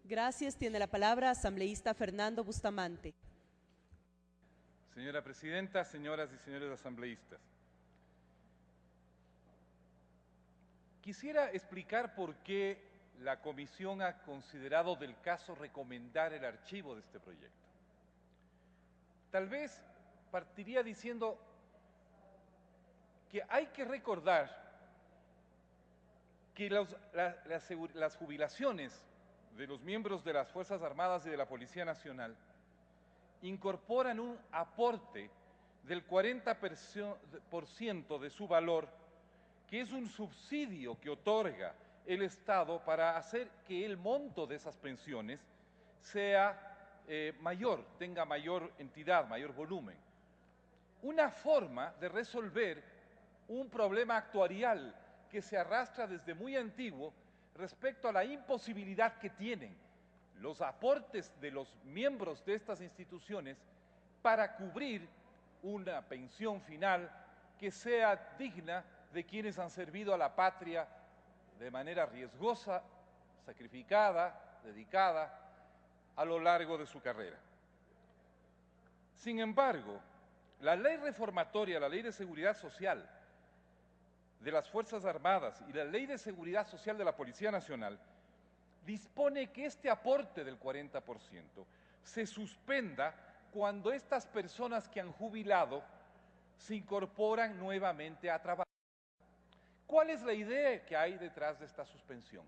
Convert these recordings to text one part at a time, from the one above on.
Gracias. Tiene la palabra asambleísta Fernando Bustamante. Señora Presidenta, señoras y señores asambleístas. Quisiera explicar por qué la Comisión ha considerado del caso recomendar el archivo de este proyecto. Tal vez partiría diciendo que hay que recordar que las jubilaciones de los miembros de las Fuerzas Armadas y de la Policía Nacional incorporan un aporte del 40% de su valor, que es un subsidio que otorga el Estado para hacer que el monto de esas pensiones sea mayor, tenga mayor entidad, mayor volumen. Una forma de resolver un problema actuarial que se arrastra desde muy antiguo respecto a la imposibilidad que tienen los aportes de los miembros de estas instituciones para cubrir una pensión final que sea digna de quienes han servido a la patria de manera riesgosa, sacrificada, dedicada a lo largo de su carrera. Sin embargo, la ley reformatoria, la Ley de Seguridad Social de las Fuerzas Armadas y la Ley de Seguridad Social de la Policía Nacional dispone que este aporte del 40% se suspenda cuando estas personas que han jubilado se incorporan nuevamente a trabajar. ¿Cuál es la idea que hay detrás de esta suspensión?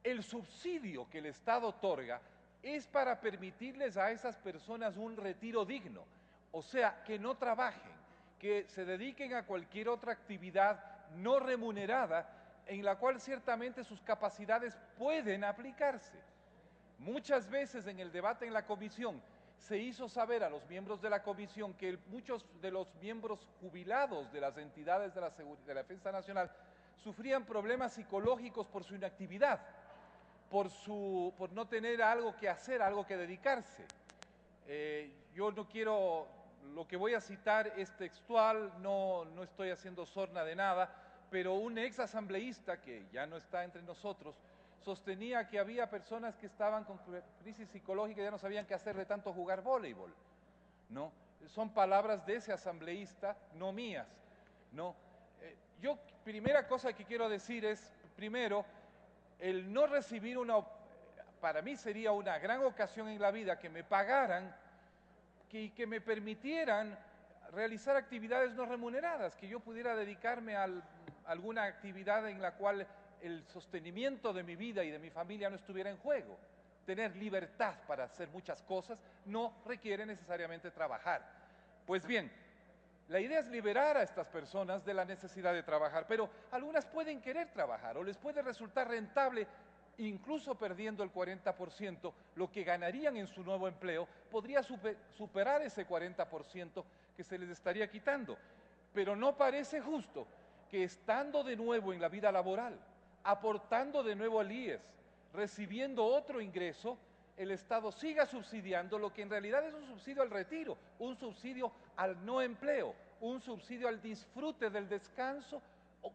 El subsidio que el Estado otorga es para permitirles a esas personas un retiro digno, o sea, que no trabajen, que se dediquen a cualquier otra actividad no remunerada en la cual ciertamente sus capacidades pueden aplicarse. Muchas veces en el debate en la comisión se hizo saber a los miembros de la comisión que muchos de los miembros jubilados de las entidades de la Defensa Nacional sufrían problemas psicológicos por su inactividad, por no tener algo que hacer, algo que dedicarse. Yo no quiero, lo que voy a citar es textual, no estoy haciendo sorna de nada, pero un ex asambleísta que ya no está entre nosotros sostenía que había personas que estaban con crisis psicológica y ya no sabían qué hacer de tanto jugar voleibol, ¿no? Son palabras de ese asambleísta, no mías, ¿no? Yo, primera cosa que quiero decir es, primero, el no recibir para mí sería una gran ocasión en la vida que me pagaran y que me permitieran realizar actividades no remuneradas, que yo pudiera dedicarme a alguna actividad en la cual el sostenimiento de mi vida y de mi familia no estuviera en juego. Tener libertad para hacer muchas cosas no requiere necesariamente trabajar. Pues bien, la idea es liberar a estas personas de la necesidad de trabajar, pero algunas pueden querer trabajar o les puede resultar rentable, incluso perdiendo el 40%, lo que ganarían en su nuevo empleo podría superar ese 40% que se les estaría quitando. Pero no parece justo que estando de nuevo en la vida laboral, aportando de nuevo al IES, recibiendo otro ingreso, el Estado siga subsidiando lo que en realidad es un subsidio al retiro, un subsidio al no empleo, un subsidio al disfrute del descanso,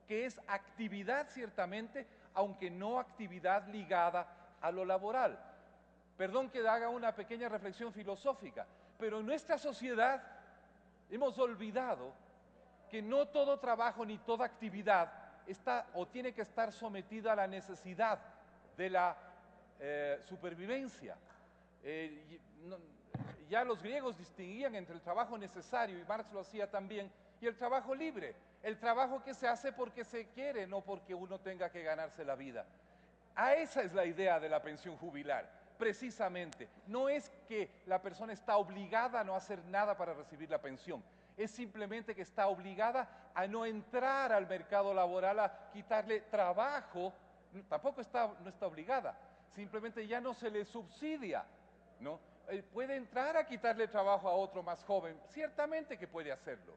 que es actividad ciertamente, aunque no actividad ligada a lo laboral. Perdón que haga una pequeña reflexión filosófica, pero en nuestra sociedad hemos olvidado que no todo trabajo ni toda actividad está o tiene que estar sometida a la necesidad de la supervivencia. Ya los griegos distinguían entre el trabajo necesario, y Marx lo hacía también, y el trabajo libre, el trabajo que se hace porque se quiere, no porque uno tenga que ganarse la vida. Esa es la idea de la pensión jubilar, precisamente. No es que la persona está obligada a no hacer nada para recibir la pensión, es simplemente que está obligada a no entrar al mercado laboral, a quitarle trabajo, tampoco no está obligada, simplemente ya no se le subsidia, ¿no? Puede entrar a quitarle trabajo a otro más joven, ciertamente que puede hacerlo.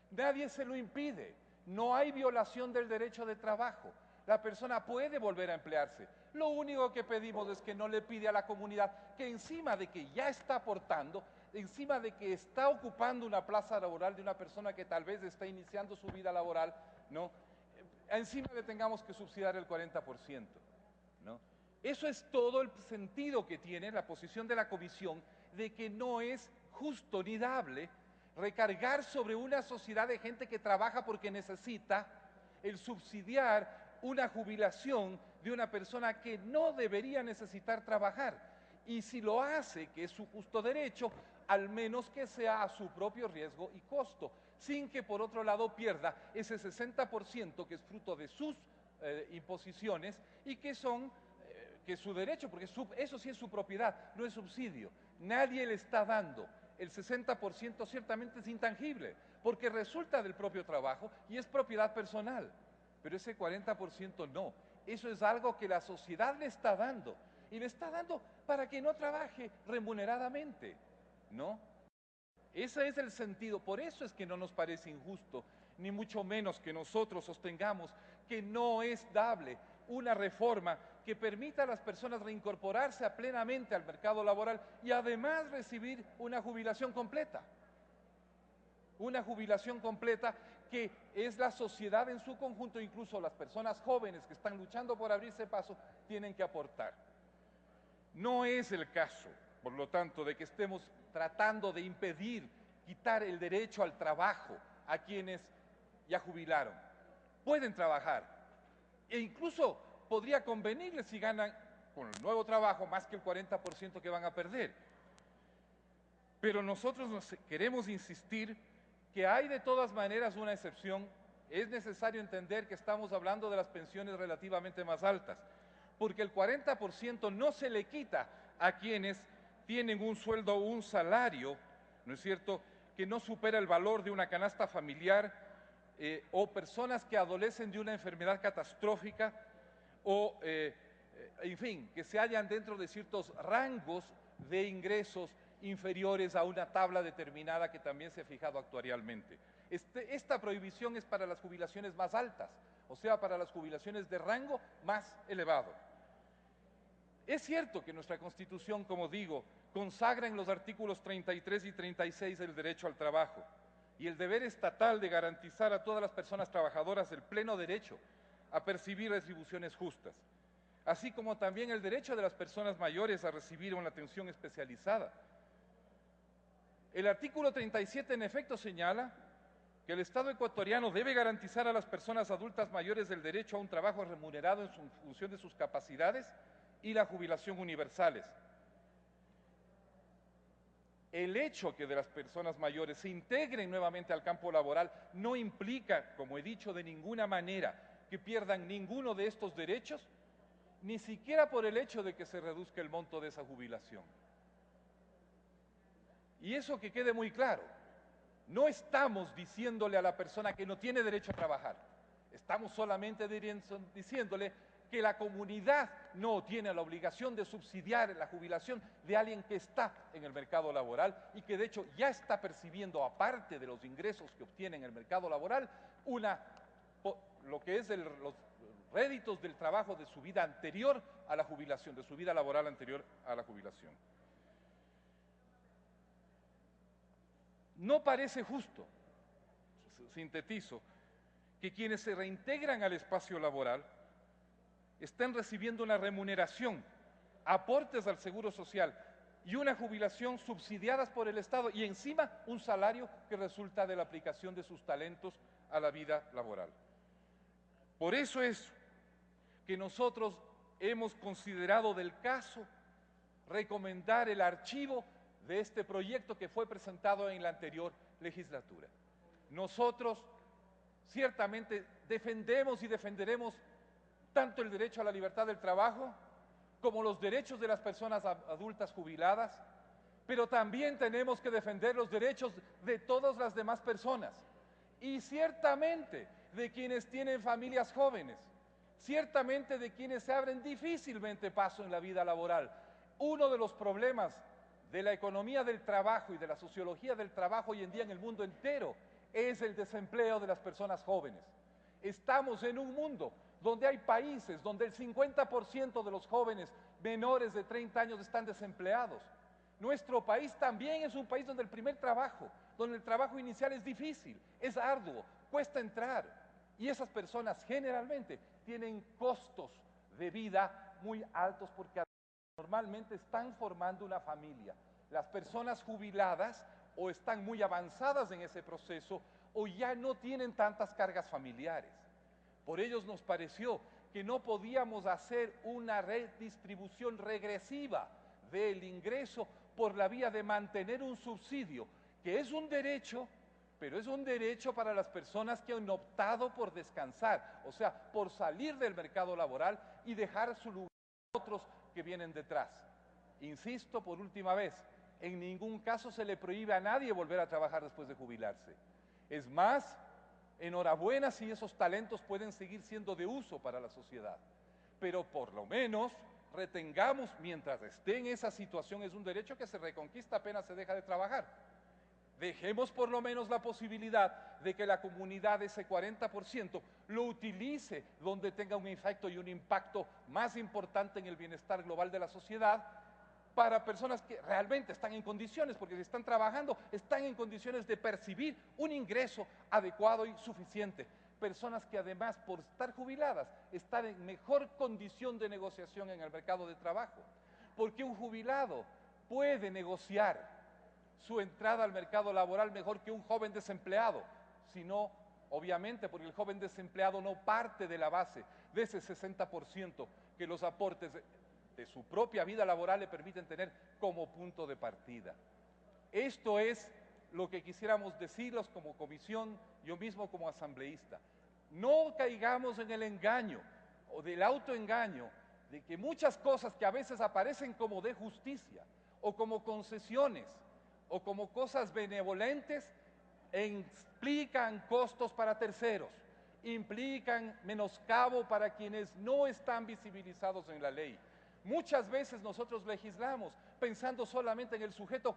Nadie se lo impide, no hay violación del derecho de trabajo. La persona puede volver a emplearse. Lo único que pedimos es que no le pide a la comunidad que encima de que ya está aportando, encima de que está ocupando una plaza laboral de una persona que tal vez está iniciando su vida laboral, ¿no? Encima le tengamos que subsidiar el 40%, ¿no? Eso es todo el sentido que tiene la posición de la Comisión de que no es justo ni dable recargar sobre una sociedad de gente que trabaja porque necesita el subsidiar una jubilación de una persona que no debería necesitar trabajar. Y si lo hace, que es su justo derecho, al menos que sea a su propio riesgo y costo, sin que por otro lado pierda ese 60% que es fruto de sus imposiciones y que son que es su derecho, porque eso sí es su propiedad, no es subsidio. Nadie le está dando. El 60% ciertamente es intangible, porque resulta del propio trabajo y es propiedad personal. Pero ese 40% no. Eso es algo que la sociedad le está dando. Y le está dando para que no trabaje remuneradamente, ¿no? Ese es el sentido. Por eso es que no nos parece injusto, ni mucho menos que nosotros sostengamos que no es dable una reforma que permita a las personas reincorporarse plenamente al mercado laboral y además recibir una jubilación completa. Una jubilación completa que es la sociedad en su conjunto, incluso las personas jóvenes que están luchando por abrirse paso, tienen que aportar. No es el caso, por lo tanto, de que estemos tratando de impedir, quitar el derecho al trabajo a quienes ya jubilaron. Pueden trabajar e incluso podría convenirles si ganan con el nuevo trabajo más que el 40% que van a perder. Pero nosotros queremos insistir que hay de todas maneras una excepción. Es necesario entender que estamos hablando de las pensiones relativamente más altas, porque el 40% no se le quita a quienes tienen un sueldo o un salario, ¿no es cierto?, que no supera el valor de una canasta familiar, o personas que adolecen de una enfermedad catastrófica, o, en fin, que se hallan dentro de ciertos rangos de ingresos inferiores a una tabla determinada que también se ha fijado actuarialmente. Esta prohibición es para las jubilaciones más altas, o sea, para las jubilaciones de rango más elevado. Es cierto que nuestra Constitución, como digo, consagra en los artículos 33 y 36 el derecho al trabajo y el deber estatal de garantizar a todas las personas trabajadoras el pleno derecho a percibir retribuciones justas, así como también el derecho de las personas mayores a recibir una atención especializada. El artículo 37 en efecto señala que el Estado ecuatoriano debe garantizar a las personas adultas mayores el derecho a un trabajo remunerado en función de sus capacidades y la jubilación universales. El hecho que de las personas mayores se integren nuevamente al campo laboral no implica, como he dicho, de ninguna manera que pierdan ninguno de estos derechos, ni siquiera por el hecho de que se reduzca el monto de esa jubilación. Y eso que quede muy claro, no estamos diciéndole a la persona que no tiene derecho a trabajar, estamos solamente diciéndole que la comunidad no tiene la obligación de subsidiar la jubilación de alguien que está en el mercado laboral y que de hecho ya está percibiendo, aparte de los ingresos que obtiene en el mercado laboral, lo que es los réditos del trabajo de su vida anterior a la jubilación, de su vida laboral anterior a la jubilación. No parece justo, sintetizo, que quienes se reintegran al espacio laboral estén recibiendo una remuneración, aportes al Seguro Social y una jubilación subsidiadas por el Estado y encima un salario que resulta de la aplicación de sus talentos a la vida laboral. Por eso es que nosotros hemos considerado del caso recomendar el archivo de este proyecto que fue presentado en la anterior legislatura. Nosotros ciertamente defendemos y defenderemos tanto el derecho a la libertad del trabajo como los derechos de las personas adultas jubiladas, pero también tenemos que defender los derechos de todas las demás personas y ciertamente de quienes tienen familias jóvenes, ciertamente de quienes se abren difícilmente paso en la vida laboral. Uno de los problemas de la economía del trabajo y de la sociología del trabajo hoy en día en el mundo entero es el desempleo de las personas jóvenes. Estamos en un mundo donde hay países donde el 50% de los jóvenes menores de 30 años están desempleados. Nuestro país también es un país donde el primer trabajo, donde el trabajo inicial es difícil, es arduo, cuesta entrar. Y esas personas generalmente tienen costos de vida muy altos porque normalmente están formando una familia. Las personas jubiladas o están muy avanzadas en ese proceso o ya no tienen tantas cargas familiares. Por ello nos pareció que no podíamos hacer una redistribución regresiva del ingreso por la vía de mantener un subsidio, que es un derecho, pero es un derecho para las personas que han optado por descansar, o sea, por salir del mercado laboral y dejar su lugar a otros que vienen detrás. Insisto por última vez, en ningún caso se le prohíbe a nadie volver a trabajar después de jubilarse. Es más, enhorabuena si esos talentos pueden seguir siendo de uso para la sociedad, pero por lo menos retengamos, mientras esté en esa situación, es un derecho que se reconquista apenas se deja de trabajar. Dejemos por lo menos la posibilidad de que la comunidad, ese 40%, lo utilice donde tenga un efecto y un impacto más importante en el bienestar global de la sociedad, para personas que realmente están en condiciones, porque si están trabajando, están en condiciones de percibir un ingreso adecuado y suficiente. Personas que además, por estar jubiladas, están en mejor condición de negociación en el mercado de trabajo, porque un jubilado puede negociar su entrada al mercado laboral mejor que un joven desempleado, sino, obviamente, porque el joven desempleado no parte de la base de ese 60% que los aportes de su propia vida laboral le permiten tener como punto de partida. Esto es lo que quisiéramos decirlos como comisión, yo mismo como asambleísta. No caigamos en el engaño o del autoengaño de que muchas cosas que a veces aparecen como de justicia o como concesiones o como cosas benevolentes implican costos para terceros, implican menoscabo para quienes no están visibilizados en la ley. Muchas veces nosotros legislamos pensando solamente en el sujeto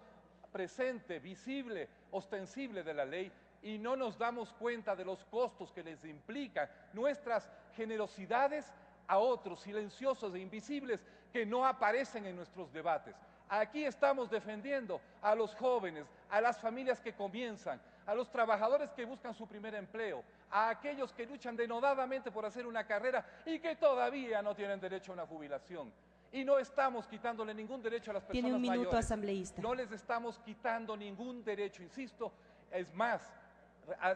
presente, visible, ostensible de la ley y no nos damos cuenta de los costos que les implican nuestras generosidades a otros silenciosos e invisibles que no aparecen en nuestros debates. Aquí estamos defendiendo a los jóvenes, a las familias que comienzan, a los trabajadores que buscan su primer empleo, a aquellos que luchan denodadamente por hacer una carrera y que todavía no tienen derecho a una jubilación. Y no estamos quitándole ningún derecho a las personas Tiene un minuto, mayores. asambleísta. No les estamos quitando ningún derecho, insisto. Es más,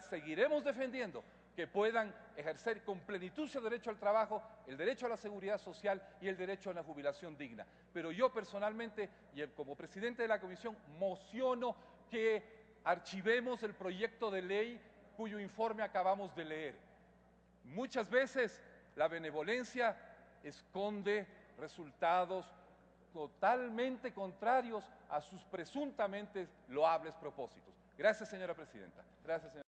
seguiremos defendiendo que puedan ejercer con plenitud su derecho al trabajo, el derecho a la seguridad social y el derecho a una jubilación digna. Pero yo personalmente, y como presidente de la comisión, mociono que archivemos el proyecto de ley cuyo informe acabamos de leer. Muchas veces la benevolencia esconde resultados totalmente contrarios a sus presuntamente loables propósitos. Gracias, señora presidenta. Gracias, señora.